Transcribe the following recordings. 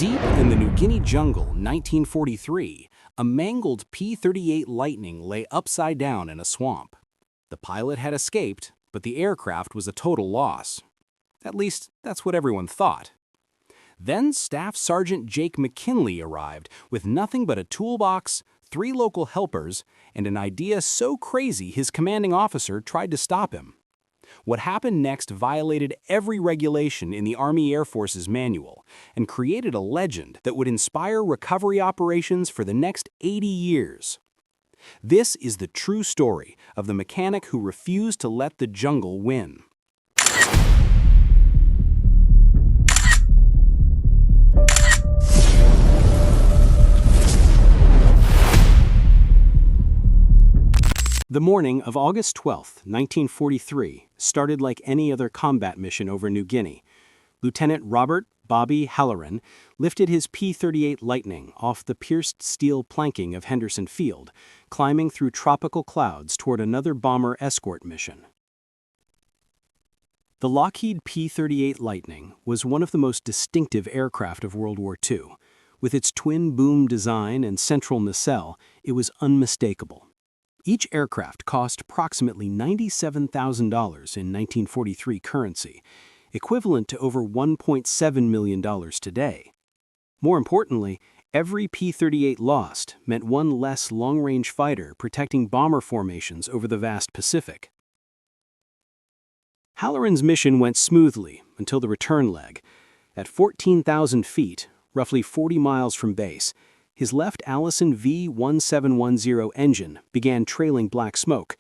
Deep in the New Guinea jungle, 1943, a mangled P-38 Lightning lay upside down in a swamp. The pilot had escaped, but the aircraft was a total loss. At least, that's what everyone thought. Then Staff Sergeant Jake McKinley arrived with nothing but a toolbox, 3 local helpers, and an idea so crazy his commanding officer tried to stop him. What happened next violated every regulation in the Army Air Force's manual and created a legend that would inspire recovery operations for the next 80 years. This is the true story of the mechanic who refused to let the jungle win. The morning of August 12, 1943, started like any other combat mission over New Guinea. Lieutenant Robert "Bobby" Halloran lifted his P-38 Lightning off the pierced steel planking of Henderson Field, climbing through tropical clouds toward another bomber escort mission. The Lockheed P-38 Lightning was one of the most distinctive aircraft of World War II. With its twin-boom design and central nacelle, it was unmistakable. Each aircraft cost approximately $97,000 in 1943 currency, equivalent to over $1.7 million today. More importantly, every P-38 lost meant one less long-range fighter protecting bomber formations over the vast Pacific. Halloran's mission went smoothly until the return leg. At 14,000 feet, roughly 40 miles from base, his left Allison V-1710 engine began trailing black smoke.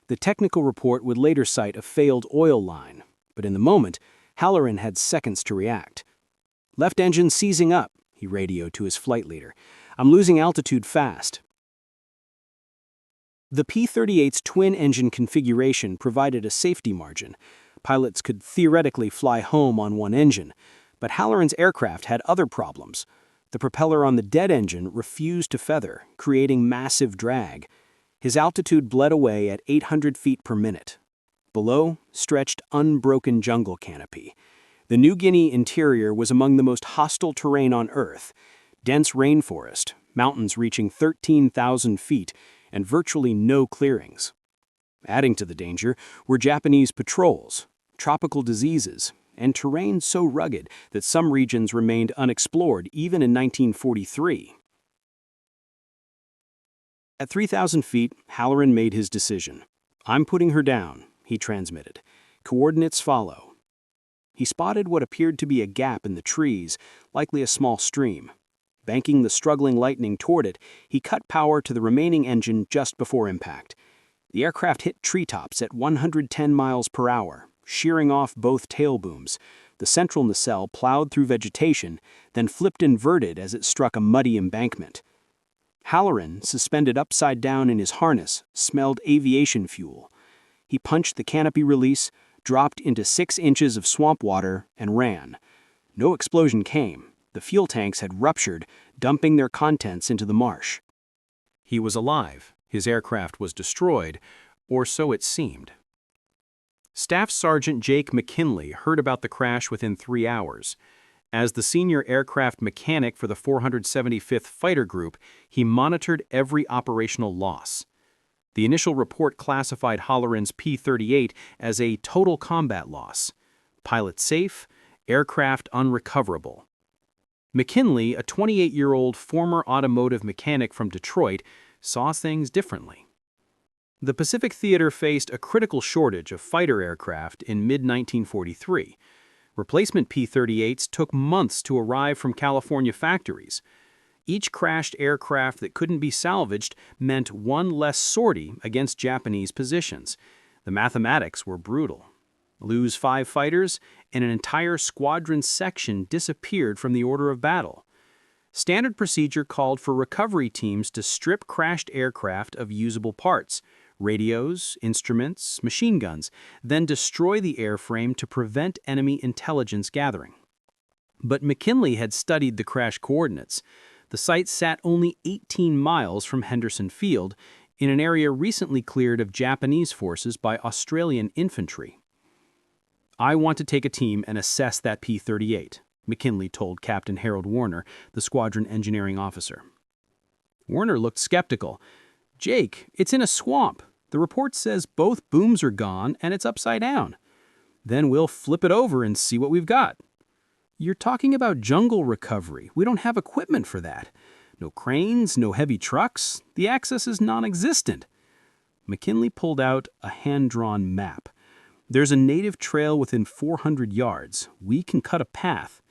The technical report would later cite a failed oil line, but in the moment, Halloran had seconds to react. "Left engine seizing up," he radioed to his flight leader. "I'm losing altitude fast." The P-38's twin-engine configuration provided a safety margin. Pilots could theoretically fly home on one engine, but Halloran's aircraft had other problems. The propeller on the dead engine refused to feather, creating massive drag. His altitude bled away at 800 feet per minute. Below stretched unbroken jungle canopy. The New Guinea interior was among the most hostile terrain on Earth. Dense rainforest, mountains reaching 13,000 feet, and virtually no clearings. Adding to the danger were Japanese patrols, tropical diseases, and terrain so rugged that some regions remained unexplored even in 1943. At 3,000 feet, Halloran made his decision. "I'm putting her down," he transmitted. "Coordinates follow." He spotted what appeared to be a gap in the trees, likely a small stream. Banking the struggling Lightning toward it, he cut power to the remaining engine just before impact. The aircraft hit treetops at 110 miles per hour, shearing off both tail booms. The central nacelle plowed through vegetation, then flipped inverted as it struck a muddy embankment. Halloran, suspended upside down in his harness, smelled aviation fuel. He punched the canopy release, dropped into 6 inches of swamp water, and ran. No explosion came. The fuel tanks had ruptured, dumping their contents into the marsh. He was alive. His aircraft was destroyed, or so it seemed. Staff Sergeant Jake McKinley heard about the crash within 3 hours. As the senior aircraft mechanic for the 475th Fighter Group, he monitored every operational loss. The initial report classified Halloran's P-38 as a total combat loss. Pilot safe, aircraft unrecoverable. McKinley, a 28-year-old former automotive mechanic from Detroit, saw things differently. The Pacific Theater faced a critical shortage of fighter aircraft in mid-1943. Replacement P-38s took months to arrive from California factories. Each crashed aircraft that couldn't be salvaged meant one less sortie against Japanese positions. The mathematics were brutal. Lose 5 fighters, and an entire squadron section disappeared from the order of battle. Standard procedure called for recovery teams to strip crashed aircraft of usable parts, radios, instruments, machine guns, then destroy the airframe to prevent enemy intelligence gathering. But McKinley had studied the crash coordinates. The site sat only 18 miles from Henderson Field, in an area recently cleared of Japanese forces by Australian infantry. "I want to take a team and assess that P-38. McKinley told Captain Harold Warner, the squadron engineering officer. Warner looked skeptical. "Jake, it's in a swamp. The report says both booms are gone and it's upside down. Then we'll flip it over and see what we've got." "You're talking about jungle recovery. We don't have equipment for that. No cranes, no heavy trucks. The access is non-existent." McKinley pulled out a hand-drawn map. "There's a native trail within 400 yards. We can cut a path.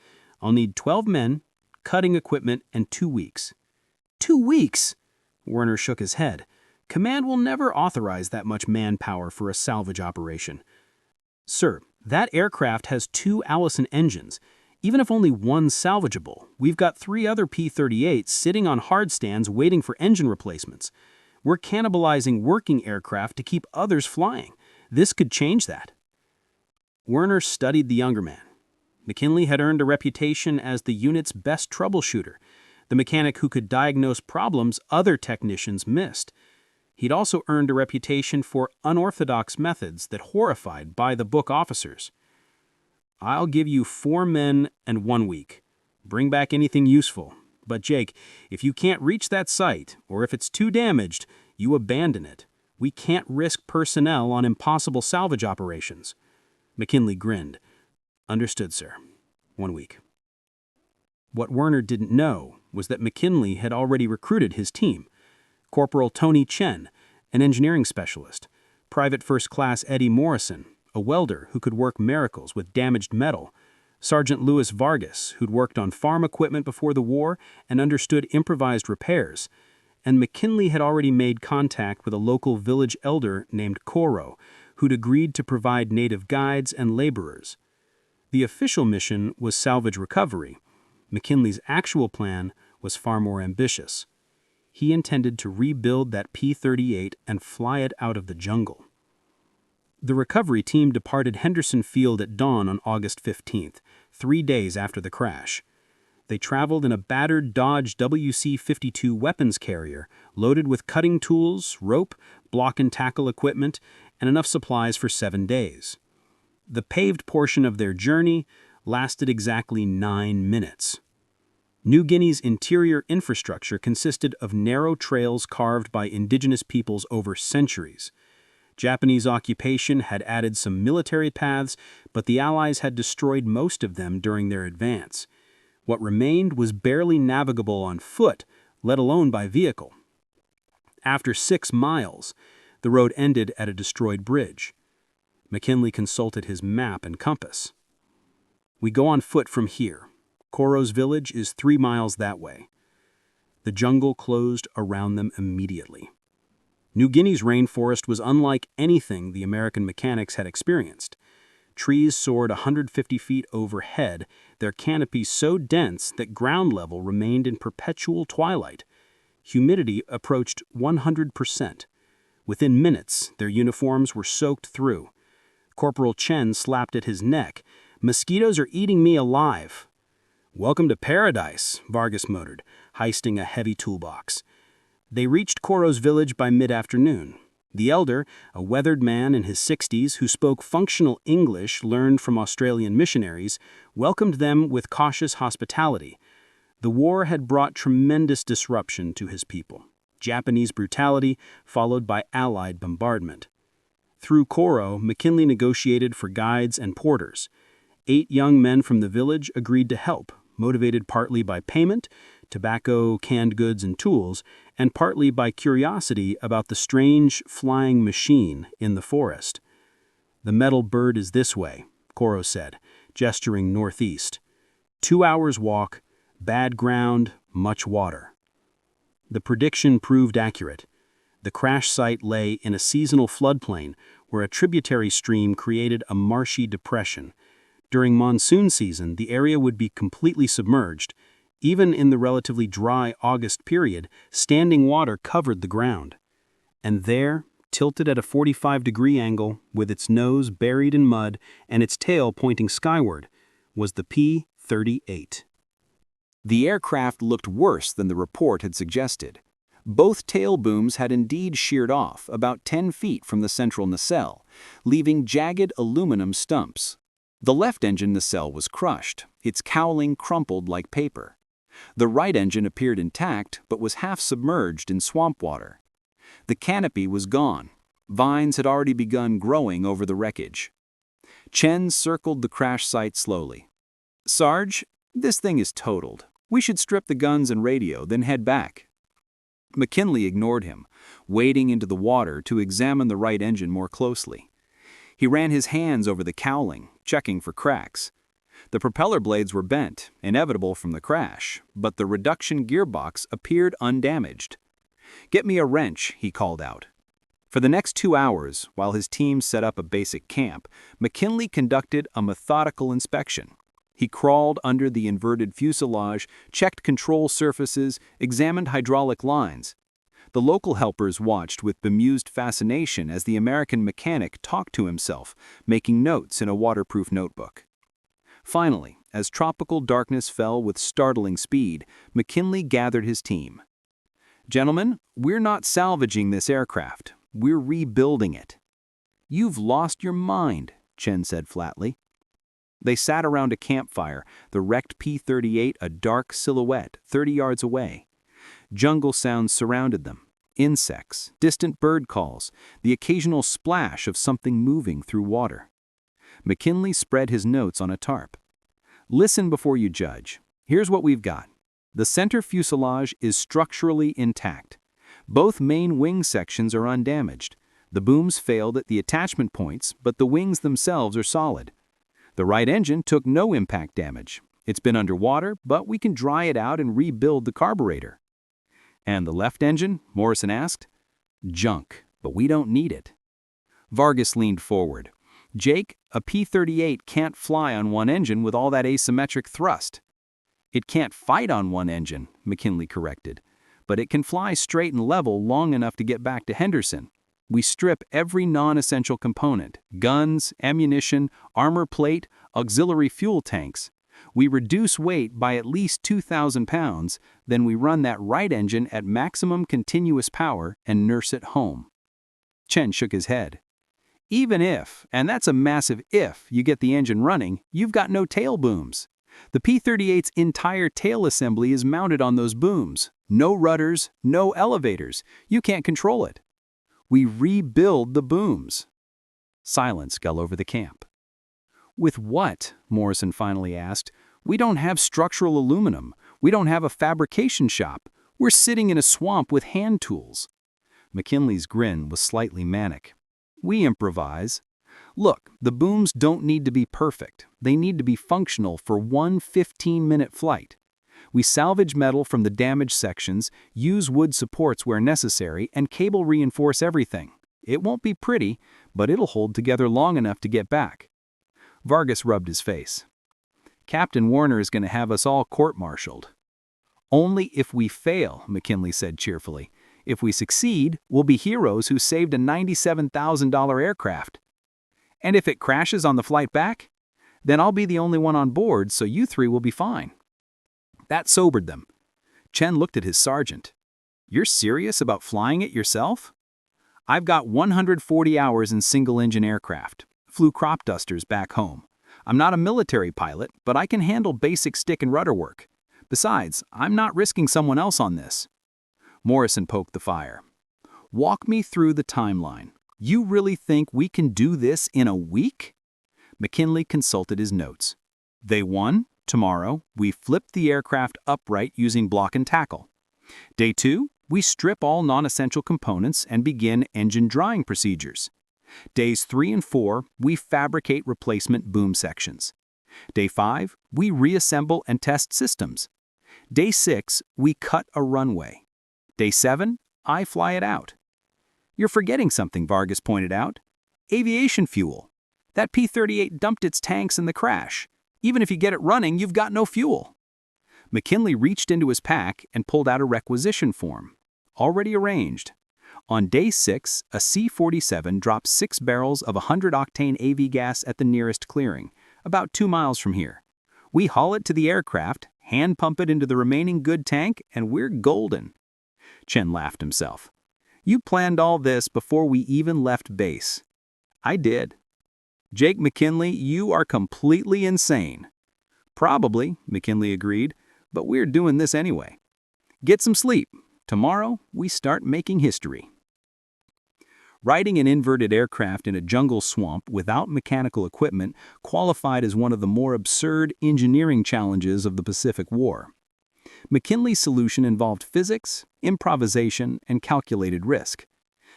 I'll need 12 men, cutting equipment, and 2 weeks." 2 weeks? Werner shook his head. "Command will never authorize that much manpower for a salvage operation." "Sir, that aircraft has 2 Allison engines. Even if only one's salvageable, we've got 3 other P-38s sitting on hardstands waiting for engine replacements. We're cannibalizing working aircraft to keep others flying. This could change that." Werner studied the younger man. McKinley had earned a reputation as the unit's best troubleshooter, the mechanic who could diagnose problems other technicians missed. He'd also earned a reputation for unorthodox methods that horrified by-the-book officers. "I'll give you 4 men and 1 week. Bring back anything useful. But Jake, if you can't reach that site, or if it's too damaged, you abandon it. We can't risk personnel on impossible salvage operations." McKinley grinned. "Understood, sir. 1 week." What Werner didn't know was that McKinley had already recruited his team. Corporal Tony Chen, an engineering specialist, Private First Class Eddie Morrison, a welder who could work miracles with damaged metal, Sergeant Louis Vargas, who'd worked on farm equipment before the war and understood improvised repairs, and McKinley had already made contact with a local village elder named Coro, who'd agreed to provide native guides and laborers. The official mission was salvage recovery. McKinley's actual plan was far more ambitious. He intended to rebuild that P-38 and fly it out of the jungle. The recovery team departed Henderson Field at dawn on August 15th, 3 days after the crash. They traveled in a battered Dodge WC-52 weapons carrier loaded with cutting tools, rope, block and tackle equipment, and enough supplies for 7 days. The paved portion of their journey lasted exactly 9 minutes. New Guinea's interior infrastructure consisted of narrow trails carved by indigenous peoples over centuries. Japanese occupation had added some military paths, but the Allies had destroyed most of them during their advance. What remained was barely navigable on foot, let alone by vehicle. After 6 miles, the road ended at a destroyed bridge. McKinley consulted his map and compass. "We go on foot from here. Coro's village is 3 miles that way." The jungle closed around them immediately. New Guinea's rainforest was unlike anything the American mechanics had experienced. Trees soared 150 feet overhead, their canopies so dense that ground level remained in perpetual twilight. Humidity approached 100%. Within minutes, their uniforms were soaked through. Corporal Chen slapped at his neck. "Mosquitoes are eating me alive." "Welcome to paradise," Vargas muttered, heisting a heavy toolbox. They reached Coro's village by mid-afternoon. The elder, a weathered man in his 60s who spoke functional English learned from Australian missionaries, welcomed them with cautious hospitality. The war had brought tremendous disruption to his people. Japanese brutality followed by Allied bombardment. Through Coro, McKinley negotiated for guides and porters. 8 young men from the village agreed to help, motivated partly by payment, tobacco, canned goods, and tools, and partly by curiosity about the strange flying machine in the forest. "The metal bird is this way," Coro said, gesturing northeast. 2 hours walk, bad ground, much water. The prediction proved accurate. The crash site lay in a seasonal floodplain where a tributary stream created a marshy depression. During monsoon season, the area would be completely submerged. Even in the relatively dry August period, standing water covered the ground. And there, tilted at a 45-degree angle, with its nose buried in mud and its tail pointing skyward, was the P-38. The aircraft looked worse than the report had suggested. Both tail booms had indeed sheared off about 10 feet from the central nacelle, leaving jagged aluminum stumps. The left engine nacelle was crushed, its cowling crumpled like paper. The right engine appeared intact but was half submerged in swamp water. The canopy was gone. Vines had already begun growing over the wreckage. Chen circled the crash site slowly. "Sarge, this thing is totaled. We should strip the guns and radio, then head back." McKinley ignored him, wading into the water to examine the right engine more closely. He ran his hands over the cowling, checking for cracks. The propeller blades were bent, inevitable from the crash, but the reduction gearbox appeared undamaged. "Get me a wrench," he called out. For the next 2 hours, while his team set up a basic camp, McKinley conducted a methodical inspection. He crawled under the inverted fuselage, checked control surfaces, examined hydraulic lines. The local helpers watched with bemused fascination as the American mechanic talked to himself, making notes in a waterproof notebook. Finally, as tropical darkness fell with startling speed, McKinley gathered his team. "Gentlemen, we're not salvaging this aircraft. We're rebuilding it." "You've lost your mind," Chen said flatly. They sat around a campfire, the wrecked P-38 a dark silhouette 30 yards away. Jungle sounds surrounded them. Insects, distant bird calls, the occasional splash of something moving through water. McKinley spread his notes on a tarp. "Listen before you judge. Here's what we've got. The center fuselage is structurally intact. Both main wing sections are undamaged. The booms failed at the attachment points, but the wings themselves are solid. The right engine took no impact damage. It's been underwater, but we can dry it out and rebuild the carburetor." "And the left engine?" Morrison asked. "Junk, but we don't need it." Vargas leaned forward. "Jake, a P-38 can't fly on one engine with all that asymmetric thrust." "It can't fight on one engine," McKinley corrected. "But it can fly straight and level long enough to get back to Henderson. We strip every non-essential component: guns, ammunition, armor plate, auxiliary fuel tanks. We reduce weight by at least 2,000 pounds, then we run that right engine at maximum continuous power and nurse it home." Chen shook his head. "Even if, and that's a massive if, you get the engine running, you've got no tail booms. The P-38's entire tail assembly is mounted on those booms. No rudders, no elevators. You can't control it. We rebuild the booms." Silence fell over the camp. "With what?" Morrison finally asked. "We don't have structural aluminum. We don't have a fabrication shop. We're sitting in a swamp with hand tools." McKinley's grin was slightly manic. "We improvise. Look, the booms don't need to be perfect. They need to be functional for one 15-minute flight. We salvage metal from the damaged sections, use wood supports where necessary, and cable reinforce everything. It won't be pretty, but it'll hold together long enough to get back." Vargas rubbed his face. "Captain Warner is going to have us all court-martialed." "Only if we fail," McKinley said cheerfully. "If we succeed, we'll be heroes who saved a $97,000 aircraft. And if it crashes on the flight back? Then I'll be the only one on board, so you three will be fine." That sobered them. Chen looked at his sergeant. "You're serious about flying it yourself?" "I've got 140 hours in single-engine aircraft. Flew crop dusters back home. I'm not a military pilot, but I can handle basic stick and rudder work. Besides, I'm not risking someone else on this." Morrison poked the fire. "Walk me through the timeline. You really think we can do this in a week?" McKinley consulted his notes. Day 1, tomorrow, we flip the aircraft upright using block and tackle. Day 2, we strip all non-essential components and begin engine drying procedures. Days 3 and 4, we fabricate replacement boom sections. Day 5, we reassemble and test systems. Day 6, we cut a runway. Day 7, I fly it out. "You're forgetting something," Vargas pointed out. "Aviation fuel. That P-38 dumped its tanks in the crash. Even if you get it running, you've got no fuel." McKinley reached into his pack and pulled out a requisition form. Already arranged. On day 6, a C-47 drops 6 barrels of 100-octane AV gas at the nearest clearing, about 2 miles from here. We haul it to the aircraft, hand pump it into the remaining good tank, and we're golden. Chen laughed himself. "You planned all this before we even left base." "I did." "Jake McKinley, you are completely insane." Probably, McKinley agreed, but we're doing this anyway. Get some sleep. Tomorrow, we start making history. Riding an inverted aircraft in a jungle swamp without mechanical equipment qualified as one of the more absurd engineering challenges of the Pacific War. McKinley's solution involved physics, improvisation, and calculated risk.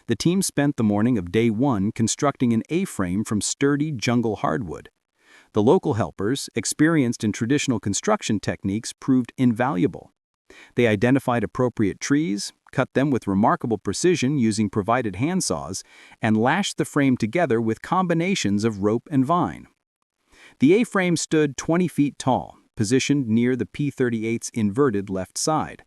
The team spent the morning of day one constructing an A-frame from sturdy jungle hardwood. The local helpers, experienced in traditional construction techniques, proved invaluable. They identified appropriate trees, cut them with remarkable precision using provided handsaws, and lashed the frame together with combinations of rope and vine. The A-frame stood 20 feet tall, positioned near the P-38's inverted left side.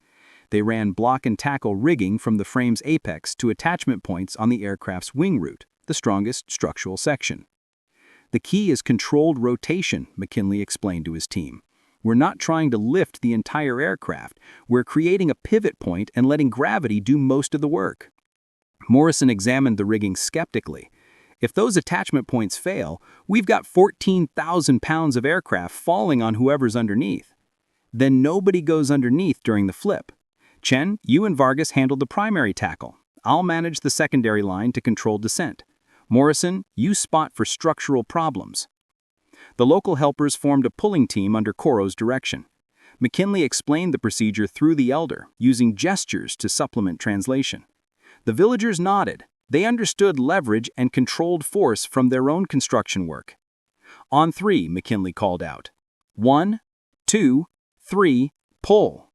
They ran block and tackle rigging from the frame's apex to attachment points on the aircraft's wing root, the strongest structural section. The key is controlled rotation, McKinley explained to his team. We're not trying to lift the entire aircraft. We're creating a pivot point and letting gravity do most of the work. Morrison examined the rigging skeptically. If those attachment points fail, we've got 14,000 pounds of aircraft falling on whoever's underneath. Then nobody goes underneath during the flip. Chen, you and Vargas handle the primary tackle. I'll manage the secondary line to control descent. Morrison, you spot for structural problems. The local helpers formed a pulling team under Coro's direction. McKinley explained the procedure through the elder, using gestures to supplement translation. The villagers nodded. They understood leverage and controlled force from their own construction work. On three, McKinley called out. 1, 2, 3, pull.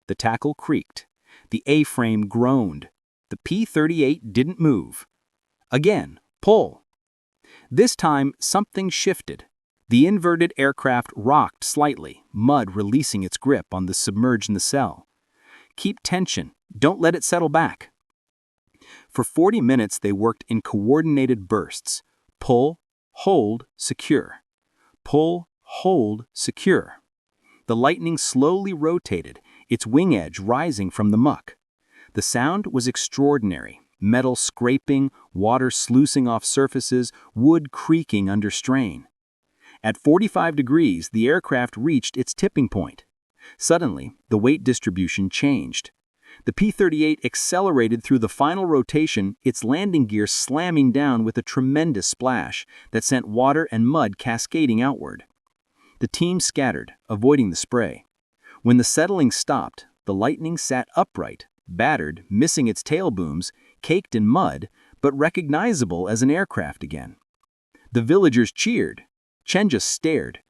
The tackle creaked. The A-frame groaned. The P-38 didn't move. Again, pull. This time, something shifted. The inverted aircraft rocked slightly, mud releasing its grip on the submerged nacelle. Keep tension. Don't let it settle back. For 40 minutes, they worked in coordinated bursts. Pull, hold, secure. Pull, hold, secure. The Lightning slowly rotated, its wing edge rising from the muck. The sound was extraordinary. Metal scraping, water sluicing off surfaces, wood creaking under strain. At 45 degrees, the aircraft reached its tipping point. Suddenly, the weight distribution changed. The P-38 accelerated through the final rotation, its landing gear slamming down with a tremendous splash that sent water and mud cascading outward. The team scattered, avoiding the spray. When the settling stopped, the Lightning sat upright, battered, missing its tail booms, caked in mud, but recognizable as an aircraft again. The villagers cheered. Chen just stared.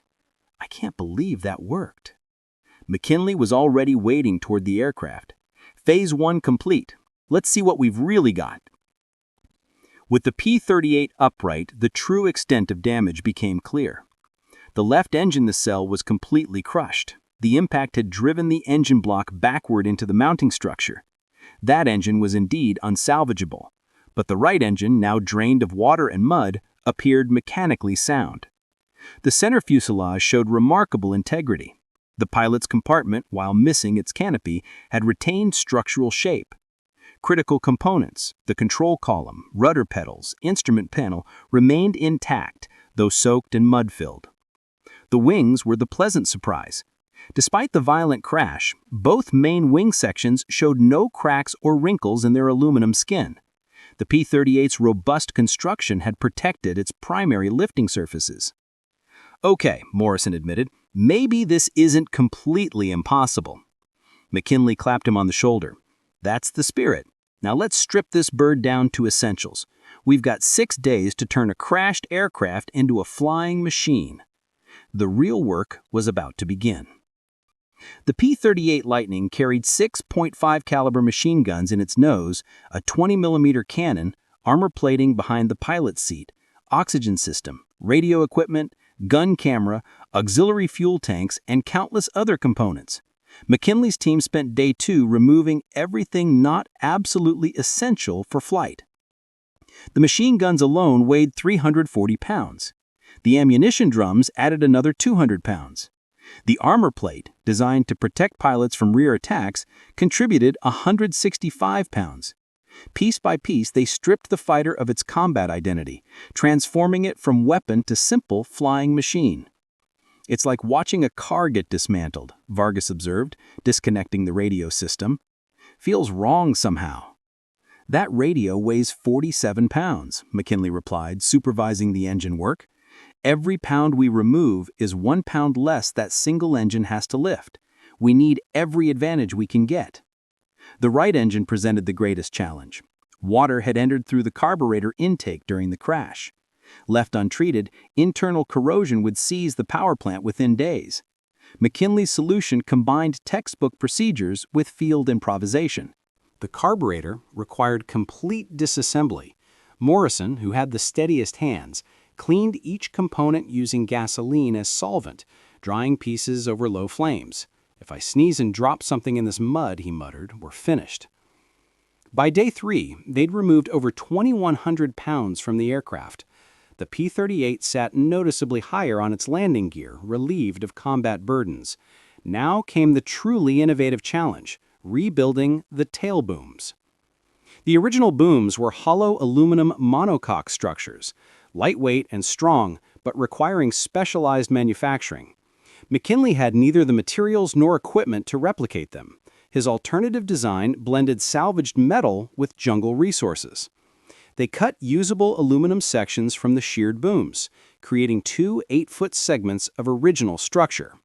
I can't believe that worked. McKinley was already wading toward the aircraft. Phase 1 complete. Let's see what we've really got. With the P-38 upright, the true extent of damage became clear. The left engine nacelle was completely crushed. The impact had driven the engine block backward into the mounting structure. That engine was indeed unsalvageable, but the right engine, now drained of water and mud, appeared mechanically sound. The center fuselage showed remarkable integrity. The pilot's compartment, while missing its canopy, had retained structural shape. Critical components, the control column, rudder pedals, instrument panel, remained intact, though soaked and mud-filled. The wings were the pleasant surprise. Despite the violent crash, both main wing sections showed no cracks or wrinkles in their aluminum skin. The P-38's robust construction had protected its primary lifting surfaces. Okay, Morrison admitted, maybe this isn't completely impossible. McKinley clapped him on the shoulder. That's the spirit. Now let's strip this bird down to essentials. We've got 6 days to turn a crashed aircraft into a flying machine. The real work was about to begin. The P-38 Lightning carried 6.5 caliber machine guns in its nose, a 20mm cannon, armor plating behind the pilot's seat, oxygen system, radio equipment, gun camera, auxiliary fuel tanks, and countless other components. McKinley's team spent day 2 removing everything not absolutely essential for flight. The machine guns alone weighed 340 pounds. The ammunition drums added another 200 pounds. The armor plate, designed to protect pilots from rear attacks, contributed 165 pounds. Piece by piece, they stripped the fighter of its combat identity, transforming it from weapon to simple flying machine. It's like watching a car get dismantled, Vargas observed, disconnecting the radio system. Feels wrong somehow. That radio weighs 47 pounds, McKinley replied, supervising the engine work. Every pound we remove is 1 pound less that single engine has to lift. We need every advantage we can get. The right engine presented the greatest challenge. Water had entered through the carburetor intake during the crash. Left untreated, internal corrosion would seize the power plant within days. McKinley's solution combined textbook procedures with field improvisation. The carburetor required complete disassembly. Morrison, who had the steadiest hands, cleaned each component using gasoline as solvent, drying pieces over low flames. "If I sneeze and drop something in this mud," he muttered, "we're finished." By day 3, they'd removed over 2,100 pounds from the aircraft. The P-38 sat noticeably higher on its landing gear, relieved of combat burdens. Now came the truly innovative challenge: rebuilding the tail booms. The original booms were hollow aluminum monocoque structures, lightweight and strong, but requiring specialized manufacturing. McKinley had neither the materials nor equipment to replicate them. His alternative design blended salvaged metal with jungle resources. They cut usable aluminum sections from the sheared booms, creating 2 8-foot segments of original structure.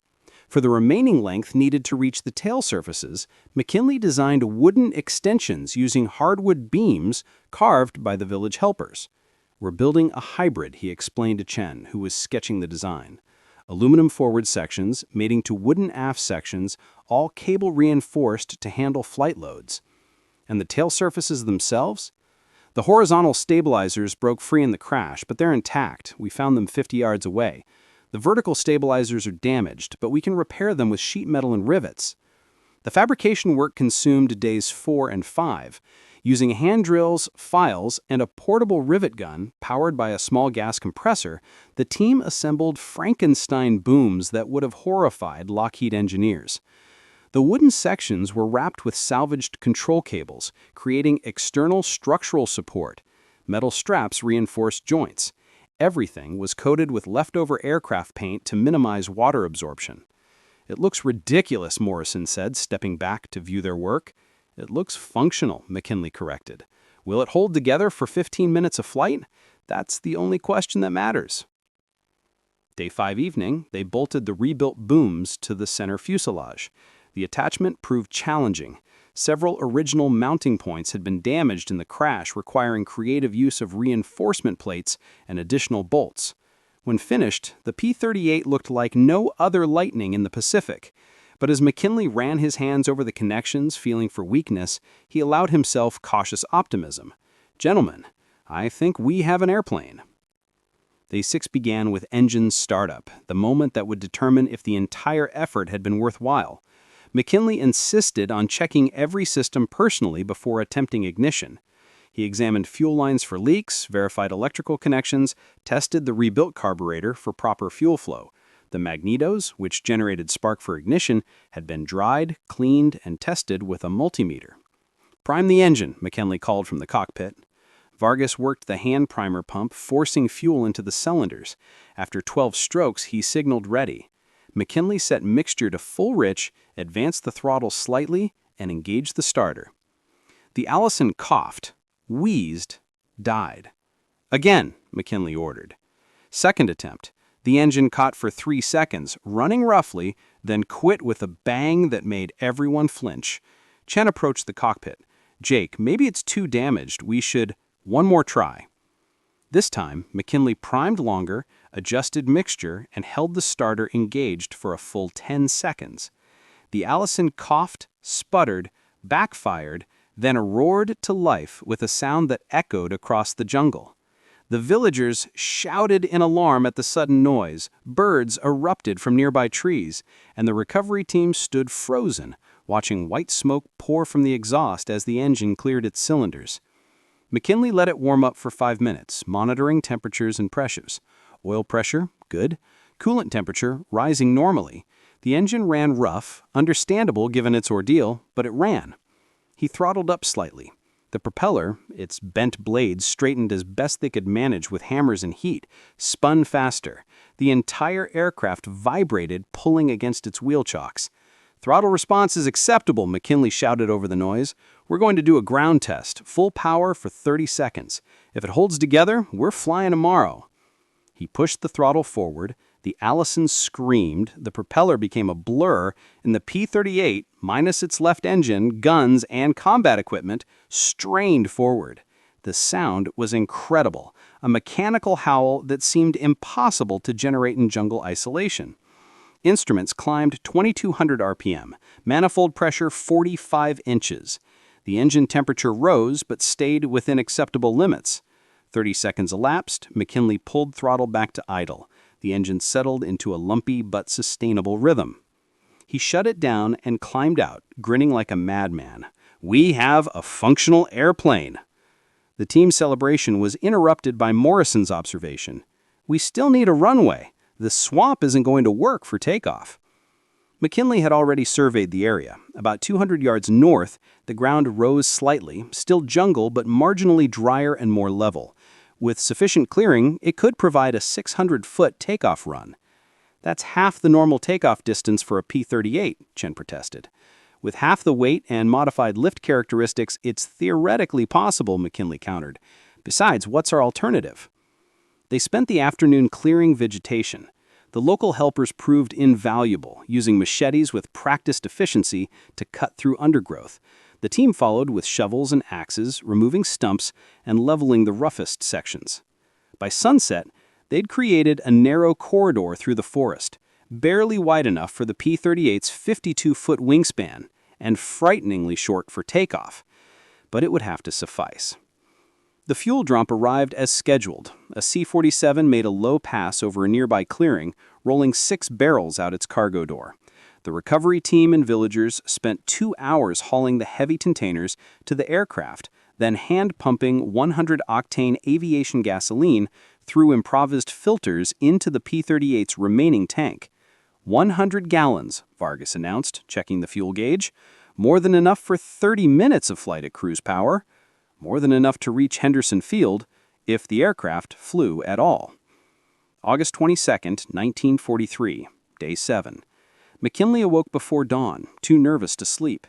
For the remaining length needed to reach the tail surfaces, McKinley designed wooden extensions using hardwood beams carved by the village helpers. "We're building a hybrid," he explained to Chen, who was sketching the design. Aluminum forward sections, mating to wooden aft sections, all cable reinforced to handle flight loads. And the tail surfaces themselves? The horizontal stabilizers broke free in the crash, but they're intact. We found them 50 yards away. The vertical stabilizers are damaged, but we can repair them with sheet metal and rivets. The fabrication work consumed days 4 and 5. Using hand drills, files, and a portable rivet gun powered by a small gas compressor, the team assembled Frankenstein booms that would have horrified Lockheed engineers. The wooden sections were wrapped with salvaged control cables, creating external structural support. Metal straps reinforced joints. Everything was coated with leftover aircraft paint to minimize water absorption. "It looks ridiculous," Morrison said, stepping back to view their work. "It looks functional," McKinley corrected. "Will it hold together for 15 minutes of flight? That's the only question that matters." Day 5 evening, they bolted the rebuilt booms to the center fuselage. The attachment proved challenging. Several original mounting points had been damaged in the crash, requiring creative use of reinforcement plates and additional bolts. When finished, the P-38 looked like no other Lightning in the Pacific. But as McKinley ran his hands over the connections, feeling for weakness, he allowed himself cautious optimism. "Gentlemen, I think we have an airplane." Day 6 began with engine startup, the moment that would determine if the entire effort had been worthwhile. McKinley insisted on checking every system personally before attempting ignition. He examined fuel lines for leaks, verified electrical connections, tested the rebuilt carburetor for proper fuel flow. The magnetos, which generated spark for ignition, had been dried, cleaned, and tested with a multimeter. "Prime the engine," McKinley called from the cockpit. Vargas worked the hand primer pump, forcing fuel into the cylinders. After 12 strokes, he signaled ready. McKinley set mixture to full rich, advanced the throttle slightly, and engaged the starter. The Allison coughed, wheezed, died. "Again," McKinley ordered. Second attempt. The engine caught for 3 seconds, running roughly, then quit with a bang that made everyone flinch. Chen approached the cockpit. "Jake, maybe it's too damaged. We should—" "One more try." This time, McKinley primed longer, adjusted mixture, and held the starter engaged for a full 10 seconds. The Allison coughed, sputtered, backfired, then roared to life with a sound that echoed across the jungle. The villagers shouted in alarm at the sudden noise, birds erupted from nearby trees, and the recovery team stood frozen, watching white smoke pour from the exhaust as the engine cleared its cylinders. McKinley let it warm up for 5 minutes, monitoring temperatures and pressures. Oil pressure, good. Coolant temperature, rising normally. The engine ran rough, understandable given its ordeal, but it ran. He throttled up slightly. The propeller, its bent blades straightened as best they could manage with hammers and heat, spun faster. The entire aircraft vibrated, pulling against its wheel chocks. "Throttle response is acceptable," McKinley shouted over the noise. "We're going to do a ground test, full power for 30 seconds. If it holds together, we're flying tomorrow." He pushed the throttle forward, the Allison screamed, the propeller became a blur, and the P-38, minus its left engine, guns, and combat equipment, strained forward. The sound was incredible, a mechanical howl that seemed impossible to generate in jungle isolation. Instruments climbed 2,200 RPM, manifold pressure 45 inches. The engine temperature rose but stayed within acceptable limits. 30 seconds elapsed, McKinley pulled throttle back to idle. The engine settled into a lumpy but sustainable rhythm. He shut it down and climbed out, grinning like a madman. "We have a functional airplane." The team celebration was interrupted by Morrison's observation. "We still need a runway. The swamp isn't going to work for takeoff." McKinley had already surveyed the area. About 200 yards north, the ground rose slightly, still jungle but marginally drier and more level. With sufficient clearing, it could provide a 600-foot takeoff run. "That's half the normal takeoff distance for a P-38, Chen protested. "With half the weight and modified lift characteristics, it's theoretically possible," McKinley countered. "Besides, what's our alternative?" They spent the afternoon clearing vegetation. The local helpers proved invaluable, using machetes with practiced efficiency to cut through undergrowth. The team followed with shovels and axes, removing stumps and leveling the roughest sections. By sunset, they'd created a narrow corridor through the forest, barely wide enough for the P-38's 52-foot wingspan, and frighteningly short for takeoff. But it would have to suffice. The fuel dump arrived as scheduled. A C-47 made a low pass over a nearby clearing, rolling 6 barrels out its cargo door. The recovery team and villagers spent 2 hours hauling the heavy containers to the aircraft, then hand-pumping 100-octane aviation gasoline through improvised filters into the P-38's remaining tank. 100 gallons, Vargas announced, checking the fuel gauge. More than enough for 30 minutes of flight at cruise power. More than enough to reach Henderson Field, if the aircraft flew at all. August 22, 1943, Day 7. McKinley awoke before dawn, too nervous to sleep.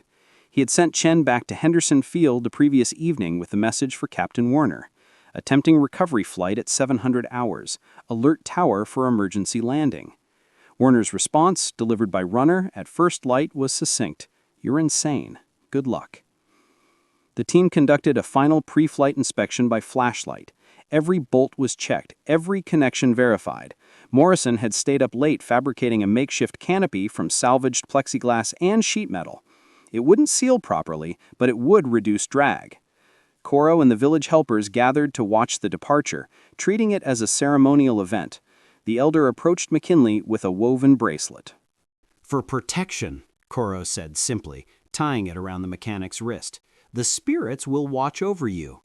He had sent Chen back to Henderson Field the previous evening with a message for Captain Warner. Attempting recovery flight at 700 hours. Alert tower for emergency landing. Warner's response, delivered by runner at first light, was succinct. "You're insane. Good luck." The team conducted a final pre-flight inspection by flashlight. Every bolt was checked, every connection verified. Morrison had stayed up late fabricating a makeshift canopy from salvaged plexiglass and sheet metal. It wouldn't seal properly, but it would reduce drag. Coro and the village helpers gathered to watch the departure, treating it as a ceremonial event. The elder approached McKinley with a woven bracelet. "For protection," Coro said simply, tying it around the mechanic's wrist. "The spirits will watch over you."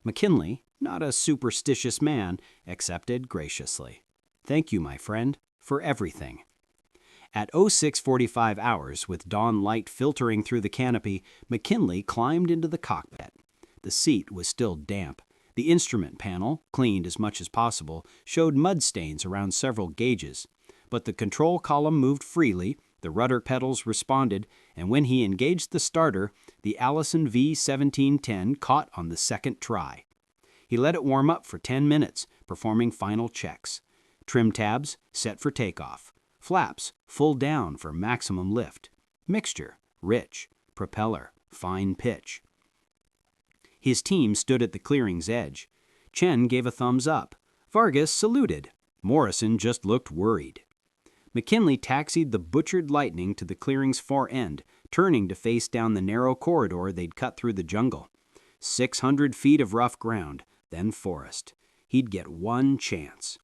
McKinley, not a superstitious man, accepted graciously. "Thank you, my friend, for everything." At 06:45 hours, with dawn light filtering through the canopy, McKinley climbed into the cockpit. The seat was still damp. The instrument panel, cleaned as much as possible, showed mud stains around several gauges. But the control column moved freely, the rudder pedals responded, and when he engaged the starter, the Allison V-1710 caught on the second try. He let it warm up for 10 minutes, performing final checks. Trim tabs set for takeoff. Flaps full down for maximum lift. Mixture rich. Propeller fine pitch. His team stood at the clearing's edge. Chen gave a thumbs up. Vargas saluted. Morrison just looked worried. McKinley taxied the butchered Lightning to the clearing's far end, turning to face down the narrow corridor they'd cut through the jungle. 600 feet of rough ground, then forest. He'd get one chance.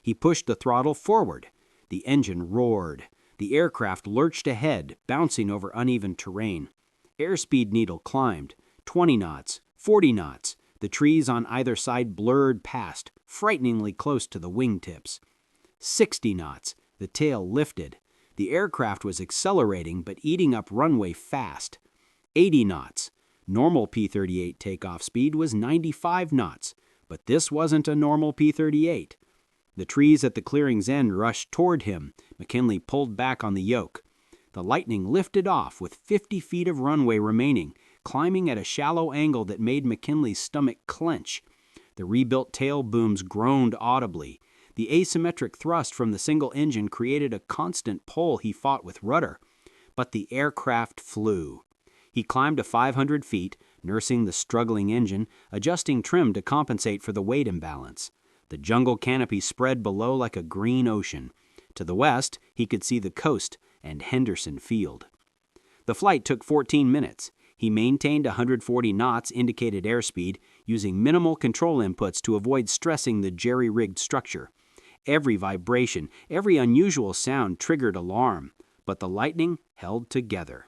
He pushed the throttle forward. The engine roared. The aircraft lurched ahead, bouncing over uneven terrain. Airspeed needle climbed. 20 knots, 40 knots. The trees on either side blurred past, frighteningly close to the wingtips. 60 knots. The tail lifted. The aircraft was accelerating but eating up runway fast. 80 knots. Normal P-38 takeoff speed was 95 knots, but this wasn't a normal P-38. The trees at the clearing's end rushed toward him. McKinley pulled back on the yoke. The Lightning lifted off with 50 feet of runway remaining, climbing at a shallow angle that made McKinley's stomach clench. The rebuilt tail booms groaned audibly. The asymmetric thrust from the single engine created a constant pull he fought with rudder. But the aircraft flew. He climbed to 500 feet, nursing the struggling engine, adjusting trim to compensate for the weight imbalance. The jungle canopy spread below like a green ocean. To the west, he could see the coast and Henderson Field. The flight took 14 minutes. He maintained 140 knots indicated airspeed, using minimal control inputs to avoid stressing the jerry-rigged structure. Every vibration, every unusual sound triggered alarm, but the Lightning held together.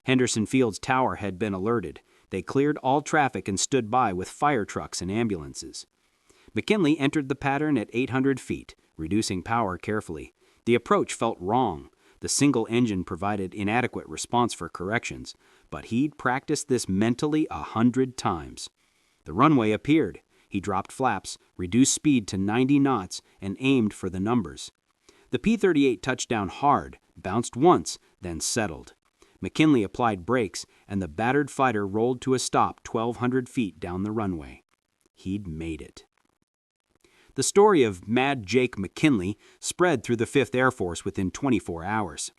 Henderson Field's tower had been alerted. They cleared all traffic and stood by with fire trucks and ambulances. McKinley entered the pattern at 800 feet, reducing power carefully. The approach felt wrong. The single engine provided inadequate response for corrections, but he'd practiced this mentally 100 times. The runway appeared. He dropped flaps, reduced speed to 90 knots, and aimed for the numbers. The P-38 touched down hard, bounced once, then settled. McKinley applied brakes, and the battered fighter rolled to a stop 1,200 feet down the runway. He'd made it. The story of Mad Jake McKinley spread through the 5th Air Force within 24 hours.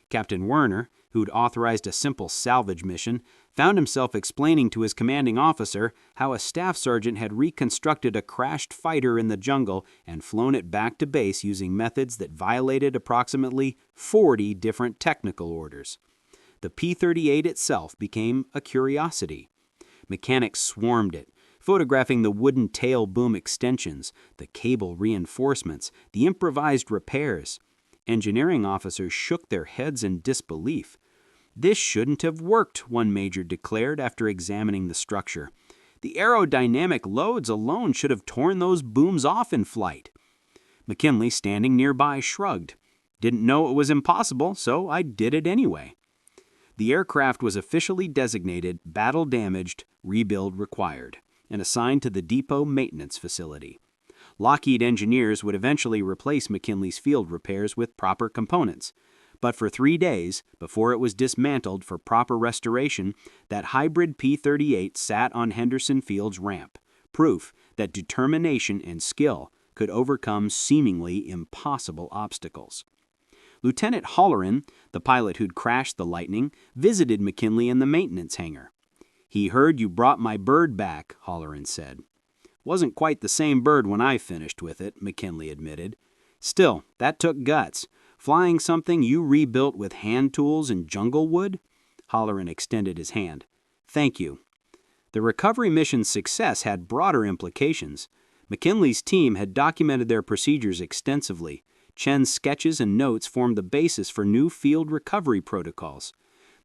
Captain Werner, who'd authorized a simple salvage mission, found himself explaining to his commanding officer how a staff sergeant had reconstructed a crashed fighter in the jungle and flown it back to base using methods that violated approximately 40 different technical orders. The P-38 itself became a curiosity. Mechanics swarmed it, photographing the wooden tail boom extensions, the cable reinforcements, the improvised repairs. Engineering officers shook their heads in disbelief. This shouldn't have worked, one major declared after examining the structure. The aerodynamic loads alone should have torn those booms off in flight. McKinley, standing nearby, shrugged. Didn't know it was impossible, so I did it anyway. The aircraft was officially designated battle-damaged, rebuild required, and assigned to the depot maintenance facility. Lockheed engineers would eventually replace McKinley's field repairs with proper components. But for 3 days, before it was dismantled for proper restoration, that hybrid P-38 sat on Henderson Field's ramp, proof that determination and skill could overcome seemingly impossible obstacles. Lieutenant Halloran, the pilot who'd crashed the Lightning, visited McKinley in the maintenance hangar. "He heard you brought my bird back," Halloran said. "Wasn't quite the same bird when I finished with it," McKinley admitted. "Still, that took guts. Flying something you rebuilt with hand tools and jungle wood?" Halloran extended his hand. "Thank you." The recovery mission's success had broader implications. McKinley's team had documented their procedures extensively. Chen's sketches and notes formed the basis for new field recovery protocols.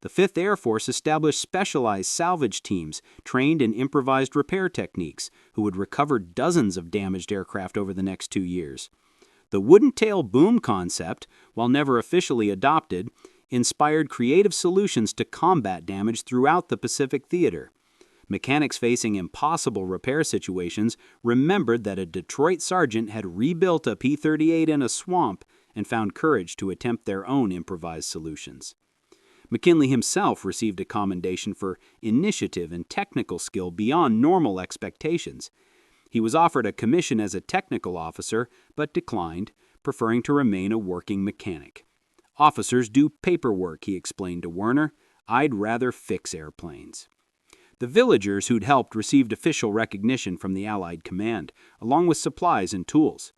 The 5th Air Force established specialized salvage teams trained in improvised repair techniques who would recover dozens of damaged aircraft over the next 2 years. The wooden tail boom concept, while never officially adopted, inspired creative solutions to combat damage throughout the Pacific theater. Mechanics facing impossible repair situations remembered that a Detroit sergeant had rebuilt a P-38 in a swamp and found courage to attempt their own improvised solutions. McKinley himself received a commendation for initiative and technical skill beyond normal expectations. He was offered a commission as a technical officer, but declined, preferring to remain a working mechanic. "Officers do paperwork," he explained to Werner. "I'd rather fix airplanes." The villagers who'd helped received official recognition from the Allied command, along with supplies and tools.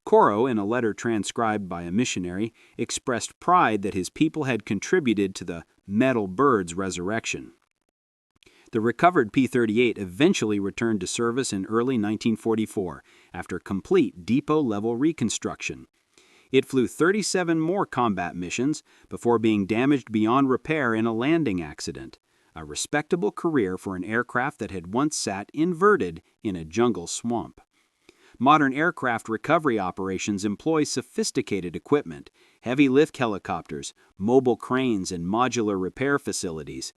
Coro, in a letter transcribed by a missionary, expressed pride that his people had contributed to the metal bird's resurrection. The recovered P-38 eventually returned to service in early 1944 after complete depot-level reconstruction. It flew 37 more combat missions before being damaged beyond repair in a landing accident, a respectable career for an aircraft that had once sat inverted in a jungle swamp. Modern aircraft recovery operations employ sophisticated equipment, heavy lift helicopters, mobile cranes, and modular repair facilities.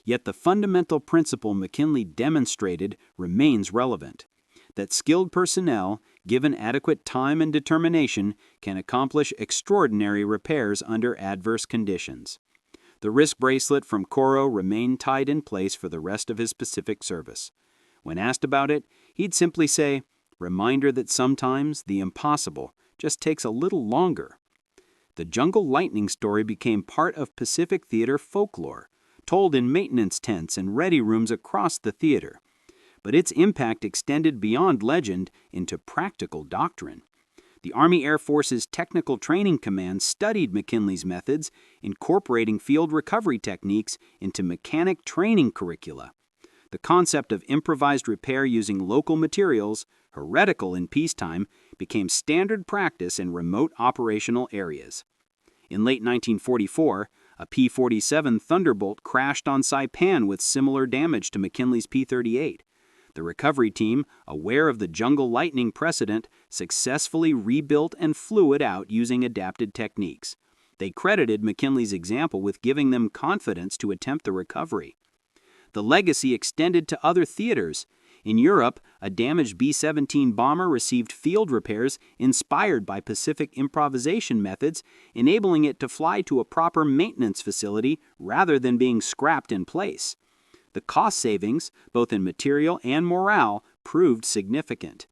Yet the fundamental principle McKinley demonstrated remains relevant: that skilled personnel, given adequate time and determination, can accomplish extraordinary repairs under adverse conditions. The wrist bracelet from Coro remained tied in place for the rest of his Pacific service. When asked about it, he'd simply say, "Reminder that sometimes the impossible just takes a little longer." The jungle lightning story became part of Pacific theater folklore, told in maintenance tents and ready rooms across the theater. But its impact extended beyond legend into practical doctrine. The Army Air Force's Technical Training Command studied McKinley's methods, incorporating field recovery techniques into mechanic training curricula. The concept of improvised repair using local materials, heretical in peacetime, became standard practice in remote operational areas. In late 1944, a P-47 Thunderbolt crashed on Saipan with similar damage to McKinley's P-38. The recovery team, aware of the jungle lightning precedent, successfully rebuilt and flew it out using adapted techniques. They credited McKinley's example with giving them confidence to attempt the recovery. The legacy extended to other theaters. In Europe, a damaged B-17 bomber received field repairs inspired by Pacific improvisation methods, enabling it to fly to a proper maintenance facility rather than being scrapped in place. The cost savings, both in material and morale, proved significant.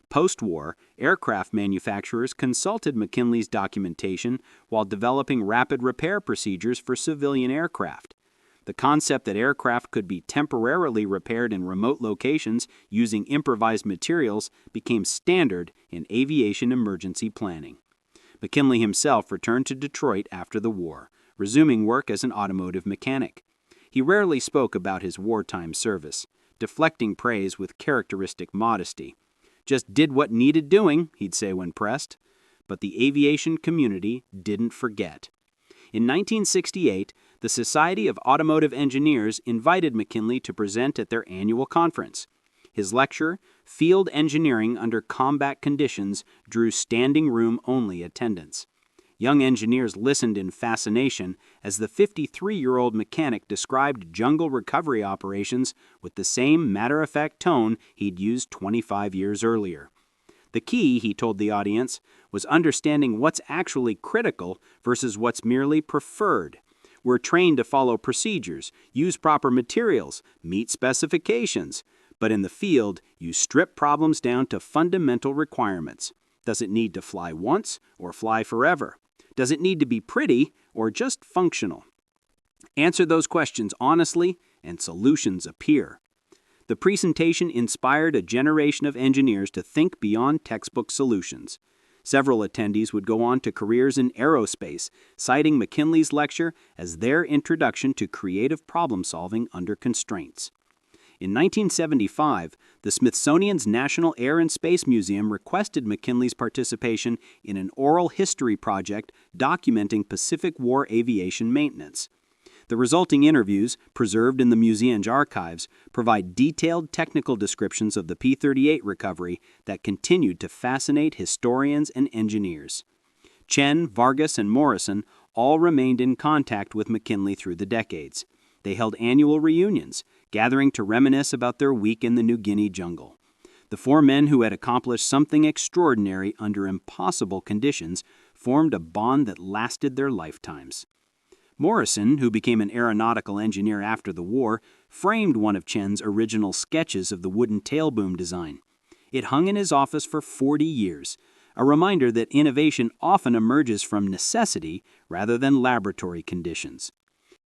Post-war, aircraft manufacturers consulted McKinley's documentation while developing rapid repair procedures for civilian aircraft. The concept that aircraft could be temporarily repaired in remote locations using improvised materials became standard in aviation emergency planning. McKinley himself returned to Detroit after the war, resuming work as an automotive mechanic. He rarely spoke about his wartime service, deflecting praise with characteristic modesty. "Just did what needed doing," he'd say when pressed. But the aviation community didn't forget. In 1968, the Society of Automotive Engineers invited McKinley to present at their annual conference. His lecture, Field Engineering Under Combat Conditions, drew standing room-only attendance. Young engineers listened in fascination as the 53-year-old mechanic described jungle recovery operations with the same matter-of-fact tone he'd used 25 years earlier. The key, he told the audience, was understanding what's actually critical versus what's merely preferred. We're trained to follow procedures, use proper materials, meet specifications. But in the field, you strip problems down to fundamental requirements. Does it need to fly once or fly forever? Does it need to be pretty or just functional? Answer those questions honestly, and solutions appear. The presentation inspired a generation of engineers to think beyond textbook solutions. Several attendees would go on to careers in aerospace, citing McKinley's lecture as their introduction to creative problem-solving under constraints. In 1975, the Smithsonian's National Air and Space Museum requested McKinley's participation in an oral history project documenting Pacific War aviation maintenance. The resulting interviews, preserved in the museum's archives, provide detailed technical descriptions of the P-38 recovery that continued to fascinate historians and engineers. Chen, Vargas, and Morrison all remained in contact with McKinley through the decades. They held annual reunions, gathering to reminisce about their week in the New Guinea jungle. The four men who had accomplished something extraordinary under impossible conditions formed a bond that lasted their lifetimes. Morrison, who became an aeronautical engineer after the war, framed one of Chen's original sketches of the wooden tailboom design. It hung in his office for 40 years, a reminder that innovation often emerges from necessity rather than laboratory conditions.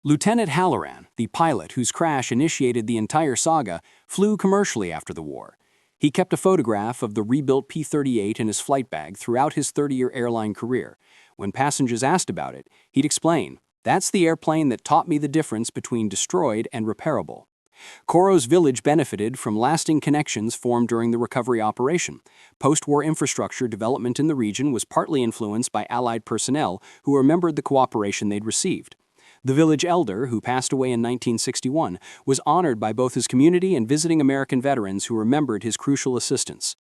Lieutenant Halloran, the pilot whose crash initiated the entire saga, flew commercially after the war. He kept a photograph of the rebuilt P-38 in his flight bag throughout his 30-year airline career. When passengers asked about it, he'd explain, "That's the airplane that taught me the difference between destroyed and repairable." Coro's village benefited from lasting connections formed during the recovery operation. Post-war infrastructure development in the region was partly influenced by Allied personnel who remembered the cooperation they'd received. The village elder, who passed away in 1961, was honored by both his community and visiting American veterans who remembered his crucial assistance.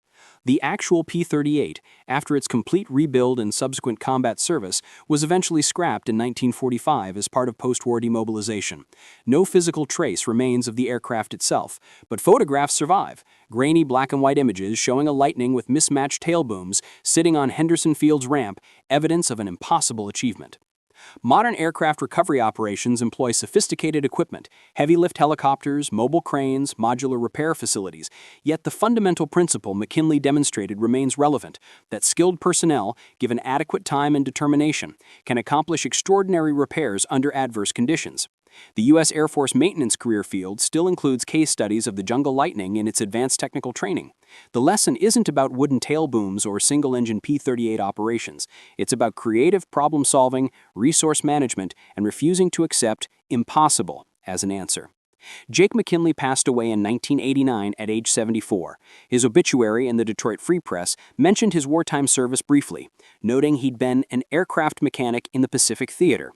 The actual P-38, after its complete rebuild and subsequent combat service, was eventually scrapped in 1945 as part of post-war demobilization. No physical trace remains of the aircraft itself, but photographs survive, grainy black and white images showing a Lightning with mismatched tail booms sitting on Henderson Field's ramp, evidence of an impossible achievement. Modern aircraft recovery operations employ sophisticated equipment, heavy-lift helicopters, mobile cranes, modular repair facilities, yet the fundamental principle McKinley demonstrated remains relevant, that skilled personnel, given adequate time and determination, can accomplish extraordinary repairs under adverse conditions. The U.S. Air Force maintenance career field still includes case studies of the Jungle Lightning in its advanced technical training. The lesson isn't about wooden tail booms or single-engine P-38 operations. It's about creative problem-solving, resource management, and refusing to accept impossible as an answer. Jake McKinley passed away in 1989 at age 74. His obituary in the Detroit Free Press mentioned his wartime service briefly, noting he'd been an aircraft mechanic in the Pacific Theater.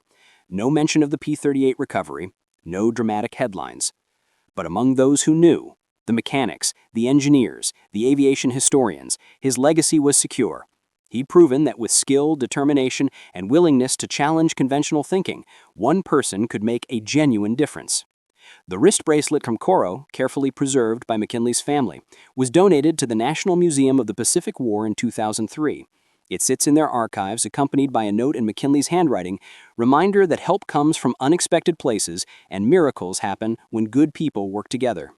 No mention of the P-38 recovery, no dramatic headlines. But among those who knew, the mechanics, the engineers, the aviation historians, his legacy was secure. He'd proven that with skill, determination, and willingness to challenge conventional thinking, one person could make a genuine difference. The wrist bracelet from Coro, carefully preserved by McKinley's family, was donated to the National Museum of the Pacific War in 2003. It sits in their archives, accompanied by a note in McKinley's handwriting, reminder that help comes from unexpected places and miracles happen when good people work together.